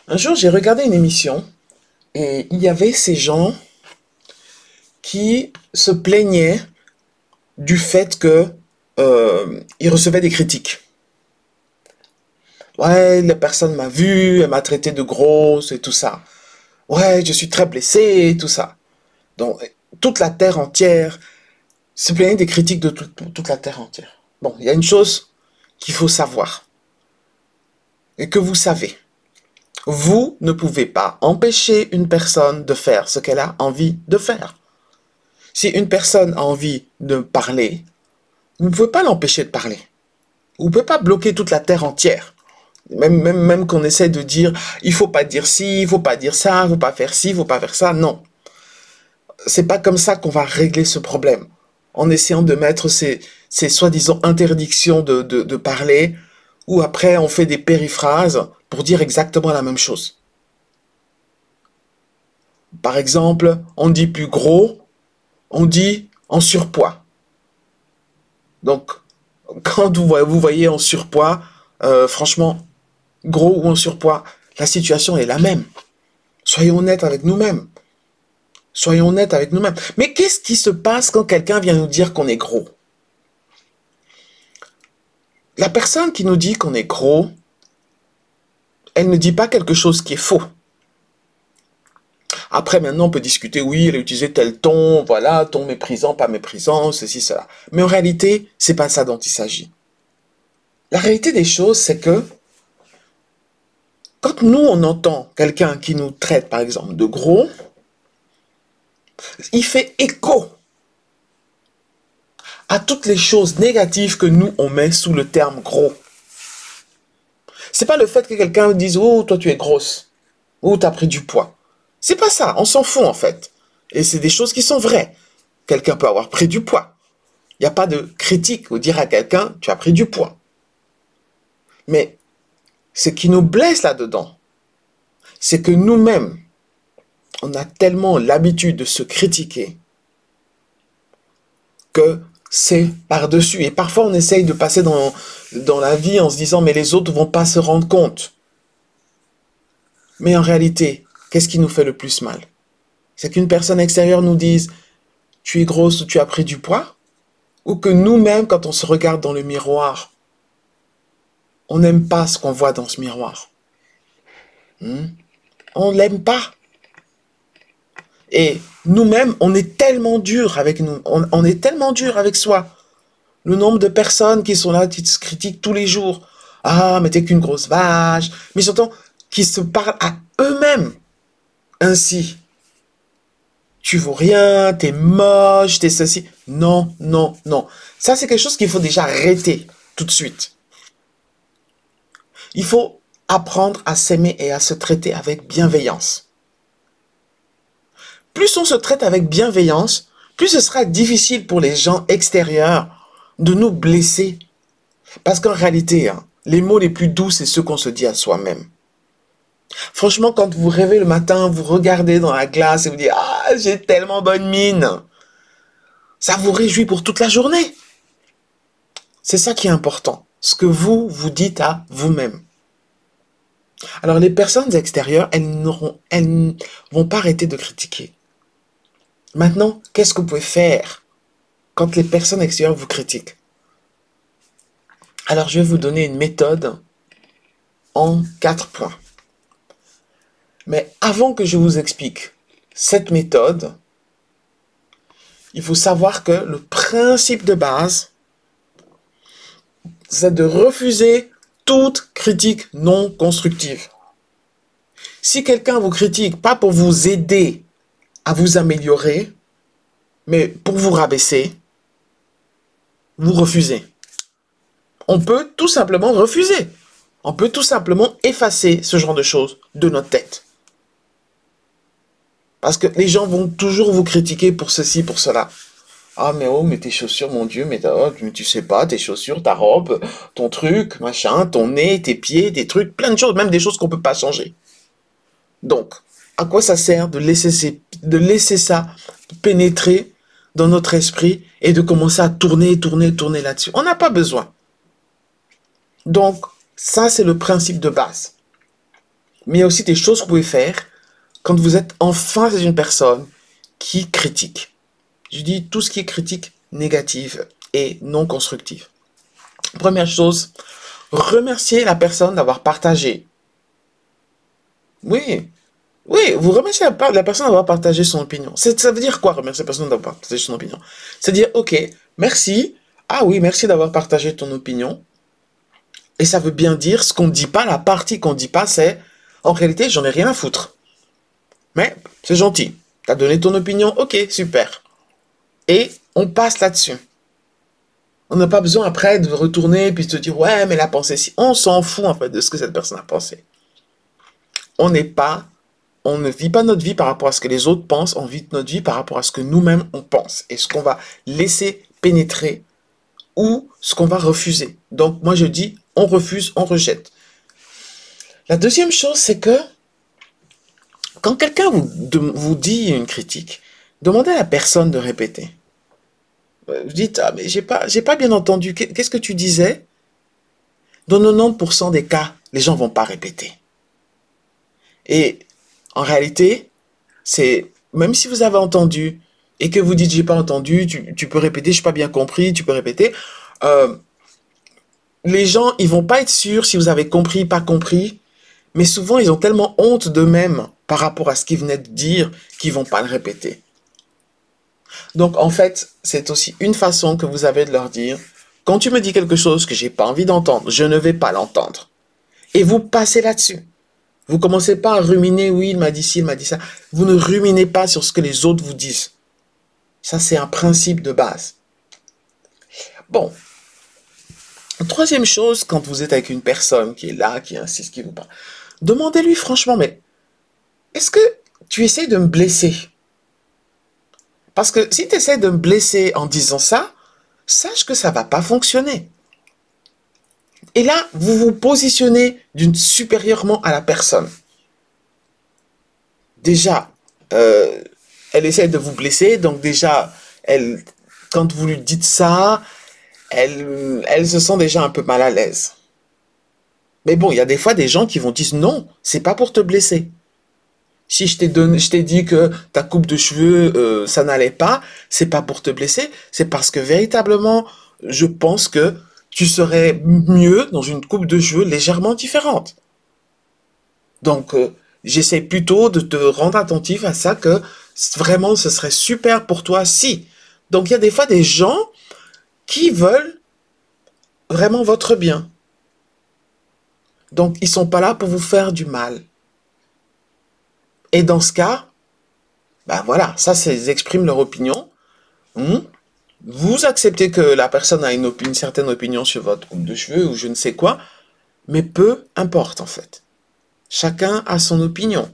Un jour, j'ai regardé une émission et il y avait ces gens qui se plaignaient du fait que ils recevaient des critiques. Ouais, la personne m'a vu, elle m'a traité de grosse et tout ça. Ouais, je suis très blessé et tout ça. Donc, toute la terre entière se plaignait des critiques de toute la terre entière. Bon, il y a une chose qu'il faut savoir et que vous savez. Vous ne pouvez pas empêcher une personne de faire ce qu'elle a envie de faire. Si une personne a envie de parler, vous ne pouvez pas l'empêcher de parler. Vous ne pouvez pas bloquer toute la terre entière. Même qu'on essaie de dire, il faut pas dire ci, il faut pas dire ça, il faut pas faire ci, il faut pas faire ça. Non. C'est pas comme ça qu'on va régler ce problème. En essayant de mettre ces soi-disant interdictions de parler, ou après on fait des périphrases pour dire exactement la même chose. Par exemple, on dit plus gros, on dit en surpoids. Donc, quand vous voyez en surpoids, franchement, gros ou en surpoids, la situation est la même. Soyons honnêtes avec nous-mêmes. Soyons honnêtes avec nous-mêmes. Mais qu'est-ce qui se passe quand quelqu'un vient nous dire qu'on est gros? La personne qui nous dit qu'on est gros, elle ne dit pas quelque chose qui est faux. Après, maintenant, on peut discuter, oui, elle a utilisé tel ton, voilà, ton méprisant, pas méprisant, ceci, cela. Mais en réalité, c'est pas ça dont il s'agit. La réalité des choses, c'est que quand nous, on entend quelqu'un qui nous traite, par exemple, de gros, il fait écho à toutes les choses négatives que nous, on met sous le terme gros. C'est pas le fait que quelqu'un dise, oh, toi, tu es grosse, ou tu as pris du poids. C'est pas ça, on s'en fout, en fait. Et c'est des choses qui sont vraies. Quelqu'un peut avoir pris du poids. Il n'y a pas de critique ou dire à quelqu'un, tu as pris du poids. Mais ce qui nous blesse là-dedans, c'est que nous-mêmes, on a tellement l'habitude de se critiquer que c'est par-dessus. Et parfois, on essaye de passer dans la vie en se disant, mais les autres ne vont pas se rendre compte. Mais en réalité, qu'est-ce qui nous fait le plus mal? C'est qu'une personne extérieure nous dise, tu es grosse ou tu as pris du poids? Ou que nous-mêmes, quand on se regarde dans le miroir, on n'aime pas ce qu'on voit dans ce miroir. On ne l'aime pas. Et nous-mêmes, on est tellement dur avec nous. On est tellement dur avec soi. Le nombre de personnes qui sont là, qui se critiquent tous les jours. Ah, mais t'es qu'une grosse vache. Mais surtout, qui se parlent à eux-mêmes ainsi. Tu vaux rien, t'es moche, t'es ceci. Non, non, non. Ça, c'est quelque chose qu'il faut déjà arrêter tout de suite. Il faut apprendre à s'aimer et à se traiter avec bienveillance. Plus on se traite avec bienveillance, plus ce sera difficile pour les gens extérieurs de nous blesser. Parce qu'en réalité, hein, les mots les plus doux, c'est ceux qu'on se dit à soi-même. Franchement, quand vous rêvez le matin, vous regardez dans la glace et vous dites « Ah, j'ai tellement bonne mine !» Ça vous réjouit pour toute la journée. C'est ça qui est important, ce que vous vous dites à vous-même. Alors les personnes extérieures, elles ne vont pas arrêter de critiquer. Maintenant, qu'est-ce que vous pouvez faire quand les personnes extérieures vous critiquent? Alors, je vais vous donner une méthode en 4 points. Mais avant que je vous explique cette méthode, il faut savoir que le principe de base, c'est de refuser toute critique non constructive. Si quelqu'un vous critique, pas pour vous aider à vous améliorer, mais pour vous rabaisser, vous refusez. On peut tout simplement refuser. On peut tout simplement effacer ce genre de choses de notre tête. Parce que les gens vont toujours vous critiquer pour ceci, pour cela. Ah, mais oh, mais tes chaussures, mon Dieu, mais tu sais pas, tes chaussures, ta robe, ton truc, machin, ton nez, tes pieds, des trucs, plein de choses, même des choses qu'on peut pas changer. Donc, à quoi ça sert de laisser ça pénétrer dans notre esprit et de commencer à tourner là-dessus? On n'a pas besoin. Donc, ça, c'est le principe de base. Mais il y a aussi des choses que vous pouvez faire quand vous êtes en face d'une personne qui critique. Je dis tout ce qui est critique négative et non constructive. Première chose, remerciez la personne d'avoir partagé. Oui, oui, vous remerciez la personne d'avoir partagé son opinion. Ça veut dire quoi, remercier la personne d'avoir partagé son opinion? C'est dire, ok, merci. Ah oui, merci d'avoir partagé ton opinion. Et ça veut bien dire, ce qu'on ne dit pas, la partie qu'on ne dit pas, c'est, en réalité, j'en ai rien à foutre. Mais c'est gentil. T'as donné ton opinion, ok, super. Et on passe là-dessus. On n'a pas besoin après de retourner et puis de se dire, ouais, mais la pensée si. On s'en fout en fait de ce que cette personne a pensé. On n'est pas, on ne vit pas notre vie par rapport à ce que les autres pensent, on vit notre vie par rapport à ce que nous-mêmes on pense et ce qu'on va laisser pénétrer ou ce qu'on va refuser. Donc moi je dis, on refuse, on rejette. La deuxième chose, c'est que quand quelqu'un vous dit une critique, demandez à la personne de répéter. Vous dites, ah mais j'ai pas bien entendu, qu'est-ce que tu disais? Dans 90% des cas, les gens vont pas répéter. Et en réalité, c'est même si vous avez entendu et que vous dites j'ai pas entendu, tu peux répéter, j'ai pas bien compris, tu peux répéter. Euh, les gens, ils vont pas être sûrs si vous avez compris, pas compris, mais souvent ils ont tellement honte d'eux-mêmes par rapport à ce qu'ils venaient de dire qu'ils vont pas le répéter. Donc en fait, c'est aussi une façon que vous avez de leur dire, quand tu me dis quelque chose que j'ai pas envie d'entendre, je ne vais pas l'entendre. Et vous passez là-dessus. Vous commencez pas à ruminer, oui, il m'a dit ci, il m'a dit ça. Vous ne ruminez pas sur ce que les autres vous disent. Ça, c'est un principe de base. Bon. Troisième chose, quand vous êtes avec une personne qui est là, qui insiste, qui vous parle, demandez-lui franchement, mais est-ce que tu essaies de me blesser? Parce que si tu essaies de me blesser en disant ça, sache que ça va pas fonctionner. Et là, vous vous positionnez supérieurement à la personne. Déjà, elle essaie de vous blesser, donc déjà, quand vous lui dites ça, elle se sent déjà un peu mal à l'aise. Mais bon, il y a des fois des gens qui vont dire non, c'est pas pour te blesser. Si je t'ai dit que ta coupe de cheveux, ça n'allait pas, c'est pas pour te blesser, c'est parce que véritablement, je pense que tu serais mieux dans une coupe de cheveux légèrement différente. Donc, j'essaie plutôt de te rendre attentif à ça que vraiment ce serait super pour toi si. Donc, il y a des fois des gens qui veulent vraiment votre bien. Donc, ils sont pas là pour vous faire du mal. Et dans ce cas, ben voilà, ça, ils expriment leur opinion. Vous acceptez que la personne a une certaine opinion sur votre coupe de cheveux ou je ne sais quoi, mais peu importe en fait. Chacun a son opinion.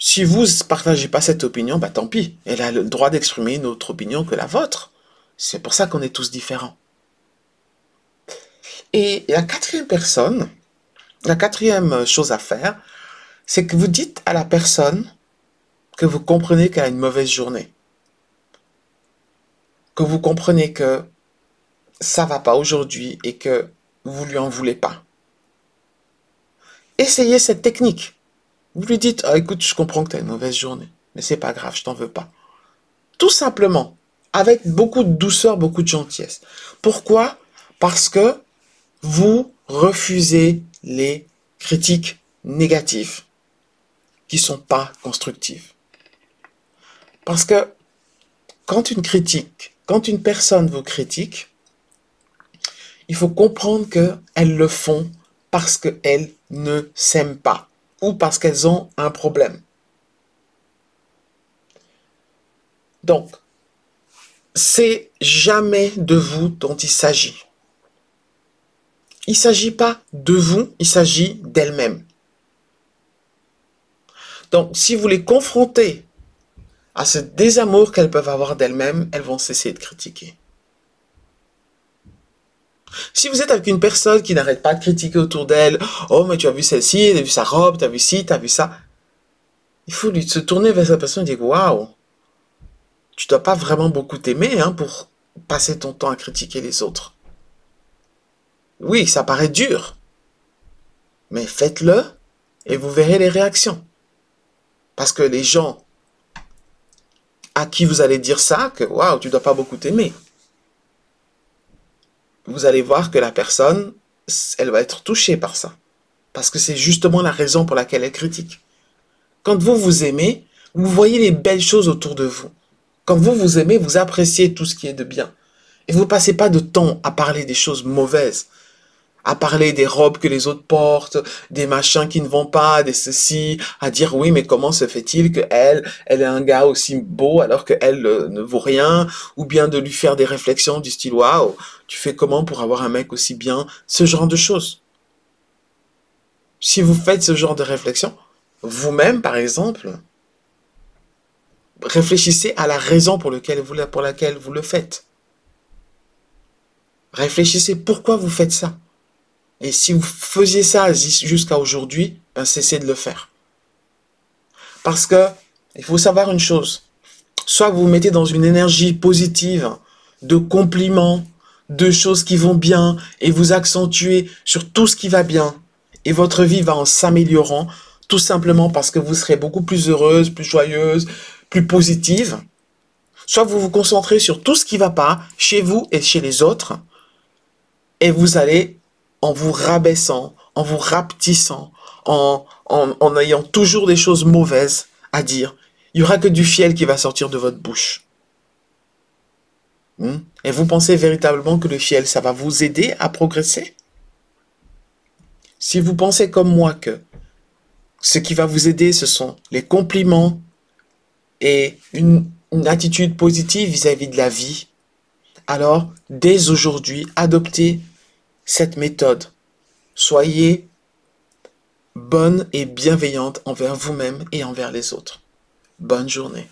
Si vous ne partagez pas cette opinion, bah tant pis. Elle a le droit d'exprimer une autre opinion que la vôtre. C'est pour ça qu'on est tous différents. Et la quatrième chose à faire, c'est que vous dites à la personne que vous comprenez qu'elle a une mauvaise journée. Que vous comprenez que ça va pas aujourd'hui et que vous lui en voulez pas. Essayez cette technique. Vous lui dites, ah, écoute, je comprends que tu as une mauvaise journée, mais c'est pas grave, je t'en veux pas. Tout simplement, avec beaucoup de douceur, beaucoup de gentillesse. Pourquoi? Parce que vous refusez les critiques négatives qui sont pas constructives. Parce que quand une personne vous critique, il faut comprendre qu'elles le font parce qu'elles ne s'aiment pas ou parce qu'elles ont un problème. Donc, c'est jamais de vous dont il s'agit. Il ne s'agit pas de vous, il s'agit d'elles-mêmes. Donc, si vous les confrontez à ce désamour qu'elles peuvent avoir d'elles-mêmes, elles vont cesser de critiquer. Si vous êtes avec une personne qui n'arrête pas de critiquer autour d'elle, oh mais tu as vu celle-ci, tu as vu sa robe, tu as vu ci, tu as vu ça, il faut lui se tourner vers cette personne et dire waouh, tu dois pas vraiment beaucoup t'aimer pour passer ton temps à critiquer les autres. Oui, ça paraît dur, mais faites-le Et vous verrez les réactions. Parce que les gens à qui vous allez dire ça, que waouh, tu dois pas beaucoup t'aimer, vous allez voir que la personne, elle va être touchée par ça. Parce que c'est justement la raison pour laquelle elle critique. Quand vous vous aimez, vous voyez les belles choses autour de vous. Quand vous vous aimez, vous appréciez tout ce qui est de bien. Et vous ne passez pas de temps à parler des choses mauvaises, à parler des robes que les autres portent, des machins qui ne vont pas, des ceci, à dire oui, mais comment se fait-il que elle est un gars aussi beau alors qu'elle ne vaut rien, ou bien de lui faire des réflexions du style waouh, tu fais comment pour avoir un mec aussi bien, ce genre de choses. Si vous faites ce genre de réflexion, vous-même par exemple, réfléchissez à la raison pour laquelle vous le faites. Réfléchissez pourquoi vous faites ça. Et si vous faisiez ça jusqu'à aujourd'hui, ben cessez de le faire. Parce que il faut savoir une chose. Soit vous vous mettez dans une énergie positive, de compliments, de choses qui vont bien, et vous accentuez sur tout ce qui va bien. Et votre vie va en s'améliorant, tout simplement parce que vous serez beaucoup plus heureuse, plus joyeuse, plus positive. Soit vous vous concentrez sur tout ce qui va pas, chez vous et chez les autres, et vous allez, en vous rabaissant, en vous rapetissant, en ayant toujours des choses mauvaises à dire, il y aura que du fiel qui va sortir de votre bouche. Et vous pensez véritablement que le fiel, ça va vous aider à progresser? Si vous pensez comme moi que ce qui va vous aider, ce sont les compliments et une attitude positive vis-à-vis de la vie, alors dès aujourd'hui, adoptez cette méthode. Soyez bonne et bienveillante envers vous-même et envers les autres. Bonne journée.